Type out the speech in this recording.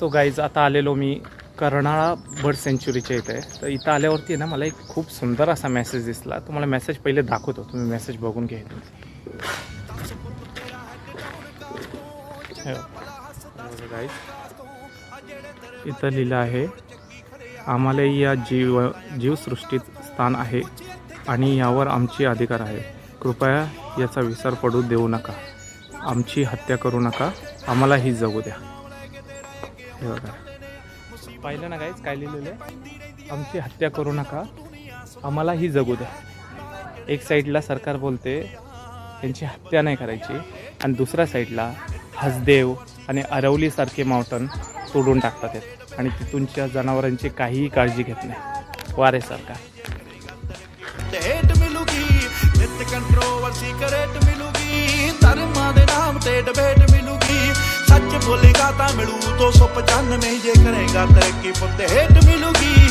So guys आता आलेलो मी Karnala bird सेंच्युरीच्या इथे. तर इथं आल्यावरती ना मला एक खूप सुंदर असा मेसेज दिसला. तुम्हाला मेसेज पहिले दाखवतो, तुम्ही मेसेज बघून घ्या. गाईज इथं लिहिलं आहे, आम्हाला या जीवसृष्टीत स्थान आहे आणि यावर आमची अधिकार आहे. कृपया याचा विसर पडू देऊ नका. आमची हत्या करू नका. आम्हाला ही जगू द्या. हे बघा, पाहिलं ना गाईज काय लिहिलेलं आहे? आमची हत्या करू नका. आम्हाला ही जगू द्या. एक साईडला सरकार बोलते त्यांची हत्या नाही करायची आणि दुसऱ्या साईडला हसदेव आणि अरवलीसारखे माउंटन सोडून टाकतात आहेत आणि तिथूनच्या जनावरांची काहीही काळजी घेत नाही. वारे सरकार. कंट्रोवर्सी करेट मिलूगी, धर्मा दे नाम ते डिबेट मिलूगी. सच बोलेगा ता मिलू 295, ये करेगा तरक्की पुत्ते हेट मिलूगी.